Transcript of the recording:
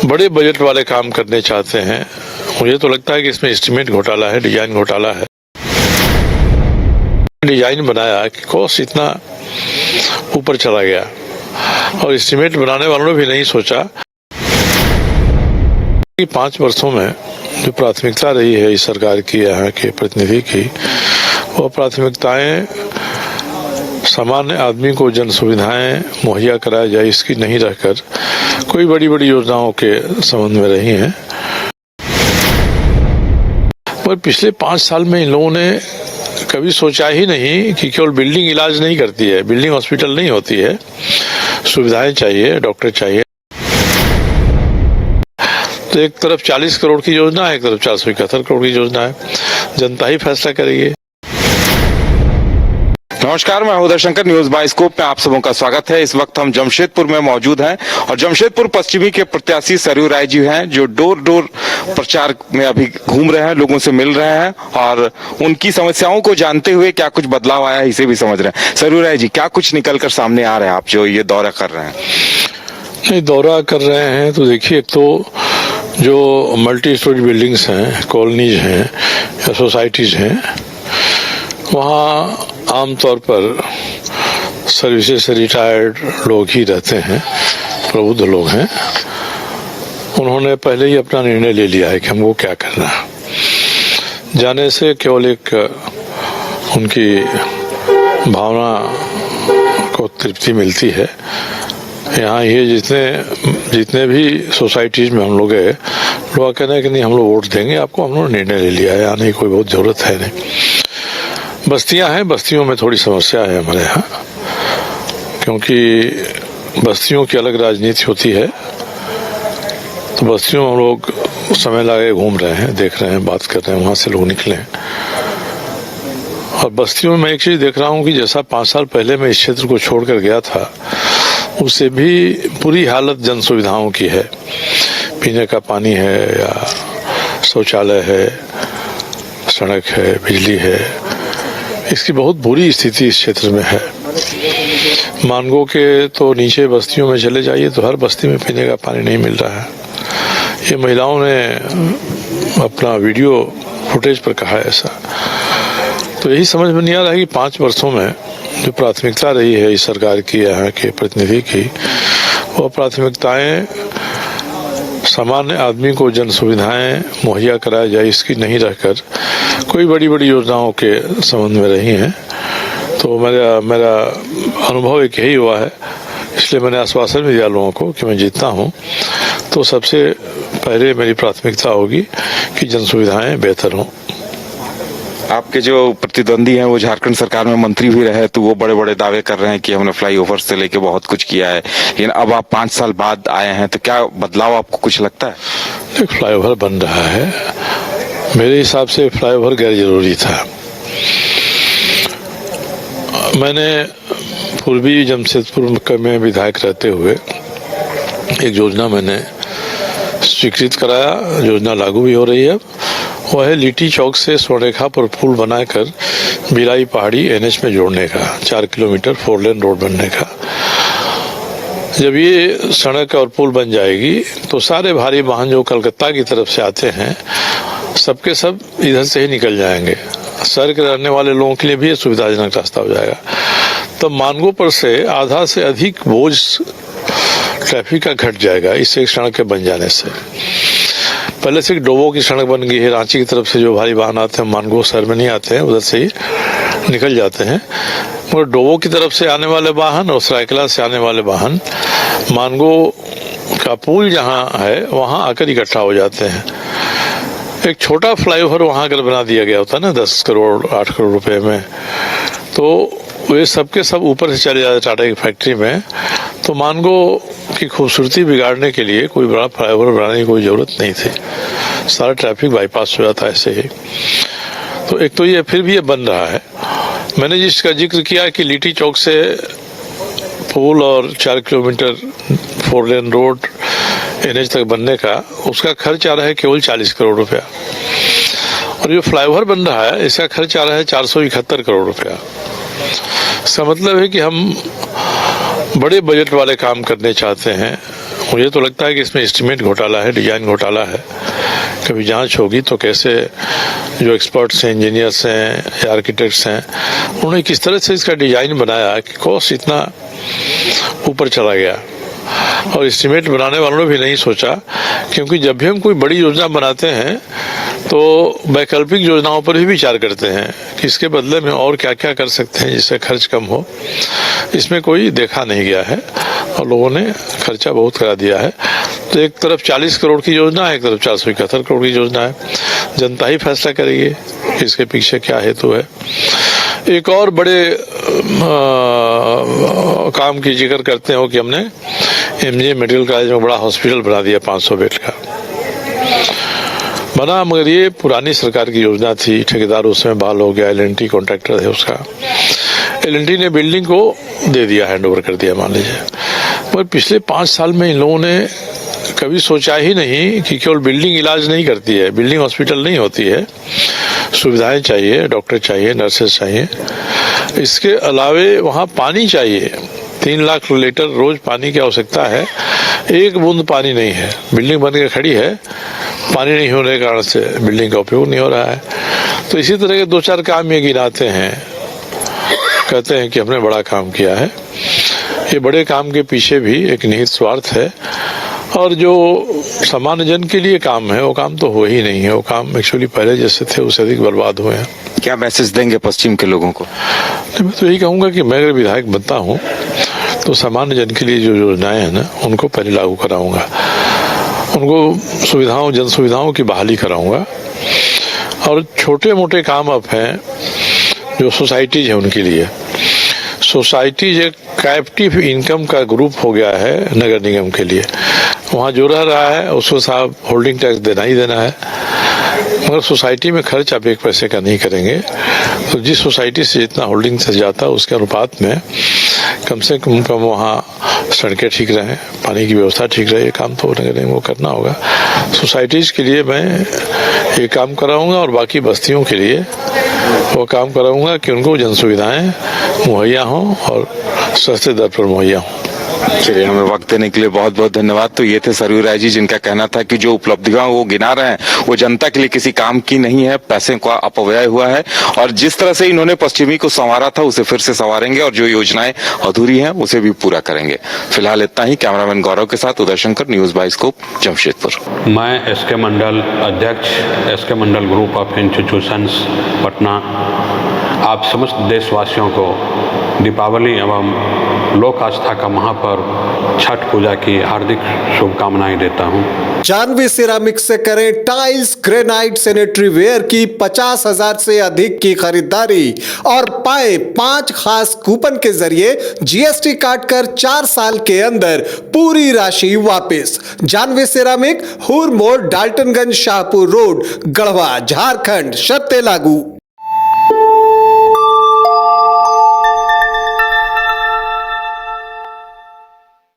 बड़े बजट वाले काम करने चाहते हैं। मुझे तो लगता है कि इसमें एस्टीमेट घोटाला है, डिजाइन घोटाला है। डिजाइन बनाया कि कॉस्ट इतना ऊपर चला गया और एस्टीमेट बनाने वालों ने भी नहीं सोचा कि 5 वर्षों में जो प्राथमिकता रही है इस सरकार की, यहाँ के प्रतिनिधि की, वो प्राथमिकताएं सामान्य आदमी को जन सुविधाएं मुहैया कराया जाए इसकी नहीं रहकर कोई बड़ी बड़ी योजनाओं के संबंध में रही हैं। पर पिछले 5 साल में इन लोगों ने कभी सोचा ही नहीं कि केवल बिल्डिंग इलाज नहीं करती है, बिल्डिंग हॉस्पिटल नहीं होती है, सुविधाएं चाहिए, डॉक्टर चाहिए। तो एक तरफ 40 करोड़ की योजना है, एक तरफ 471 करोड़ की योजना है। जनता ही फैसला करेगी। नमस्कार, मैं उदय शंकर, न्यूज बाइस्कोप में आप सबों का स्वागत है। इस वक्त हम जमशेदपुर में मौजूद हैं और जमशेदपुर पश्चिमी के प्रत्याशी सरयू राय जी हैं जो डोर डोर प्रचार में अभी घूम रहे हैं, लोगों से मिल रहे हैं और उनकी समस्याओं को जानते हुए क्या कुछ बदलाव आया है इसे भी समझ रहे हैं। सरयू राय जी, क्या कुछ निकल कर सामने आ रहे हैं आप जो ये दौरा कर रहे हैं? नहीं, दौरा कर रहे हैं तो देखिए, एक तो जो मल्टी स्टोरी बिल्डिंग्स हैं, कॉलोनीज हैं या सोसाइटीज हैं, वहाँ आमतौर पर सर्विसेज से रिटायर्ड लोग ही रहते हैं, प्रबुद्ध लोग हैं। उन्होंने पहले ही अपना निर्णय ले लिया है कि हमको क्या करना है। जाने से केवल एक उनकी भावना को तृप्ति मिलती है। यहाँ ये जितने भी सोसाइटीज में हम लोग गए, लोग कह रहे हैं कि नहीं, हम लोग वोट देंगे आपको, हम लोग निर्णय ले लिया है, आने की कोई बहुत जरूरत है नहीं। बस्तियां हैं, बस्तियों में थोड़ी समस्या है हमारे यहाँ, क्योंकि बस्तियों की अलग राजनीति होती है। तो बस्तियों में हम लोग समय लगे घूम रहे हैं, देख रहे हैं, बात कर रहे हैं, वहां से लोग निकले हैं। और बस्तियों में एक चीज देख रहा हूँ कि जैसा 5 साल पहले मैं इस क्षेत्र को छोड़कर गया था, उससे भी बुरी हालत जन सुविधाओं की है। पीने का पानी है या शौचालय है, सड़क है, बिजली है, इसकी बहुत बुरी स्थिति इस क्षेत्र में है। मानगो के तो नीचे बस्तियों में चले जाइए तो हर बस्ती में पीने का पानी नहीं मिल रहा है। ये महिलाओं ने अपना वीडियो फुटेज पर कहा है ऐसा। तो यही समझ में नहीं आ रहा है कि 5 वर्षों में जो प्राथमिकता रही है इस सरकार की, यहाँ के प्रतिनिधि की, वो प्राथमिकताएं सामान्य आदमी को जन सुविधाएं मुहैया कराया जाए इसकी नहीं रहकर कोई बड़ी बड़ी योजनाओं के संबंध में रही हैं। तो मेरा अनुभव एक यही हुआ है, इसलिए मैंने आश्वासन भी दिया लोगों को कि मैं जीतता हूं तो सबसे पहले मेरी प्राथमिकता होगी कि जन सुविधाएं बेहतर हों। आपके जो प्रतिद्वंदी हैं वो झारखंड सरकार में मंत्री भी रहे, तो वो बड़े बड़े दावे कर रहे हैं कि हमने फ्लाईओवर से लेके बहुत कुछ किया है, लेकिन अब आप 5 साल बाद आए हैं तो क्या बदलाव आपको कुछ लगता है? एक फ्लाईओवर बन रहा है, मेरे हिसाब से फ्लाईओवर गैर जरूरी था। मैंने पूर्वी जमशेदपुर में विधायक रहते हुए एक योजना मैंने स्वीकृत कराया, योजना लागू भी हो रही है। वह है लिट्टी चौक से स्वर्णरेखा पर पुल बनाकर बिलाई पहाड़ी NH में जोड़ने का, 4 किलोमीटर 4 लेन रोड बनने का। जब ये सड़क और पुल बन जाएगी तो सारे भारी वाहन जो कलकत्ता की तरफ से आते हैं सबके सब इधर से ही निकल जाएंगे। शहर के रहने वाले लोगों के लिए भी ये सुविधाजनक रास्ता हो जाएगा। तो मानगो पर से आधा से अधिक बोझ ट्रैफिक का घट जाएगा इस एक सड़क के बन जाने से। पहले से डोबो की सड़क बन गई है, रांची की तरफ से जो भारी वाहन आते हैं मानगो शहर में नहीं आते हैं, उधर से ही निकल जाते हैं। मगर डोबो की तरफ से आने वाले वाहन और सरायकला से आने वाले वाहन मानगो का पुल जहाँ है वहाँ आकर इकट्ठा हो जाते हैं। एक छोटा फ्लाईओवर वहाँ अगर बना दिया गया होता ना 10 करोड़ 8 करोड़ रुपए में, तो वे सबके सब ऊपर से चले जाते टाटा की फैक्ट्री में, तो मानगो की खूबसूरती बिगाड़ने के लिए कोई बड़ा फ्लाईओवर बनाने की कोई जरूरत नहीं थी। सारा ट्रैफिक बाईपास हो जाता है ऐसे ही। तो एक तो ये फिर भी ये बन रहा है। मैंने जिसका जिक्र किया कि लिट्टी चौक से पुल और 4 किलोमीटर 4 लेन रोड NH तक बनने का, उसका खर्च आ रहा है केवल 40 करोड़ रुपया। और जो फ्लाईओवर बन रहा है इसका खर्च आ रहा है 471 करोड़ रुपया। इसका मतलब है कि हम बड़े बजट वाले काम करने चाहते हैं। मुझे तो लगता है कि इसमें एस्टीमेट घोटाला है, डिजाइन घोटाला है। कभी जांच होगी तो कैसे जो एक्सपर्ट्स हैं, इंजीनियर्स हैं या आर्किटेक्ट्स हैं, उन्होंने किस तरह से इसका डिजाइन बनाया कि कॉस्ट इतना ऊपर चला गया। और एस्टीमेट बनाने वालों ने भी नहीं सोचा, क्योंकि जब भी हम कोई बड़ी योजना बनाते हैं तो वैकल्पिक योजनाओं पर भी विचार करते हैं कि इसके बदले में और क्या क्या कर सकते हैं जिससे खर्च कम हो। इसमें कोई देखा नहीं गया है और लोगों ने खर्चा बहुत करा दिया है। तो एक तरफ 40 करोड़ की योजना है, एक तरफ 471 करोड़ की योजना है। जनता ही फैसला करेगी कि इसके पीछे क्या हेतु है। एक और बड़े काम की जिक्र करते हो कि हमने एमजे मेडिकल कॉलेज में बड़ा हॉस्पिटल बना दिया, 500 बेड का बना, मगर ये पुरानी सरकार की योजना थी। ठेकेदार उसमें बहाल हो गया, एल&टी कॉन्ट्रैक्टर है उसका। एल&टी ने बिल्डिंग को दे दिया, हैंड ओवर कर दिया मान लीजिए। मगर पिछले 5 साल में इन लोगों ने कभी सोचा ही नहीं कि केवल बिल्डिंग इलाज नहीं करती है, बिल्डिंग हॉस्पिटल नहीं होती है। सुविधाएं चाहिए, डॉक्टर चाहिए, नर्सेस चाहिए। इसके अलावे वहाँ पानी चाहिए। 3 लाख लीटर रोज पानी की आवश्यकता है। एक बूंद पानी नहीं है, बिल्डिंग बन के खड़ी है, पानी नहीं होने के कारण से बिल्डिंग का उपयोग नहीं हो रहा है। तो इसी तरह के 2-4 काम ये गिनाते हैं, कहते हैं कि हमने बड़ा काम किया है। ये बड़े काम के पीछे भी एक निहित स्वार्थ है, और जो सामान्य जन के लिए काम है वो काम तो हो ही नहीं है। वो काम एक्चुअली पहले जैसे थे उससे अधिक बर्बाद हुए हैं। क्या मैसेज देंगे पश्चिम के लोगों को? मैं तो यही कहूँगा कि मैं अगर विधायक बनता हूँ तो सामान्य जन के लिए जो योजनाएं हैं ना, उनको पहले लागू कराऊंगा। उनको सुविधाओं, जन सुविधाओं की बहाली कराऊंगा। और छोटे मोटे काम अब हैं जो सोसाइटीज है उनके लिए। सोसाइटीज एक कैप्टिव इनकम का ग्रुप हो गया है नगर निगम के लिए। वहाँ जो रह रहा है उसको साहब होल्डिंग टैक्स देना ही देना है, मगर सोसाइटी में खर्च आप 1 पैसे का नहीं करेंगे। तो जिस सोसाइटी से जितना होल्डिंग से जाता है उसके अनुपात में कम से कम वहाँ सड़कें ठीक रहें, पानी की व्यवस्था ठीक रहे। ये काम तो नगर निगम को करना होगा। सोसाइटीज के लिए मैं ये काम कराऊंगा और बाकी बस्तियों के लिए वो काम कराऊंगा कि उनको जन सुविधाएं मुहैया हों और सस्ते दर पर मुहैया हों। चलिए, हमें वक्त देने के लिए बहुत बहुत धन्यवाद। तो ये थे सरयू राय जी, जिनका कहना था कि जो उपलब्धियां वो गिना रहे हैं वो जनता के लिए किसी काम की नहीं है, पैसे का अपव्यय हुआ है। और जिस तरह से इन्होंने पश्चिमी को संवारा था उसे फिर से संवारेंगे और जो योजनाएं अधूरी हैं उसे भी पूरा करेंगे। फिलहाल इतना ही। कैमरामैन गौरव के साथ उदय शंकर, न्यूज बाइस्कोप, जमशेदपुर। मैं एसके मंडल, अध्यक्ष SK Mandal group of institutions Patna, आप समस्त देशवासियों को दीपावली एवं लोक आस्था का महापर्व छठ पूजा की हार्दिक शुभकामनाएं देता हूं। जानवी सिरामिक से करें टाइल्स, ग्रेनाइट, सैनिटरी वेयर की 50,000 से अधिक की खरीदारी और पाए 5 खास कूपन के जरिए जीएसटी काटकर 4 साल के अंदर पूरी राशि वापस। जानवी सिरामिक, हुर मोड़, डाल्टनगंज, शाहपुर रोड, गढ़वा, झारखंड। शर्तें लागू।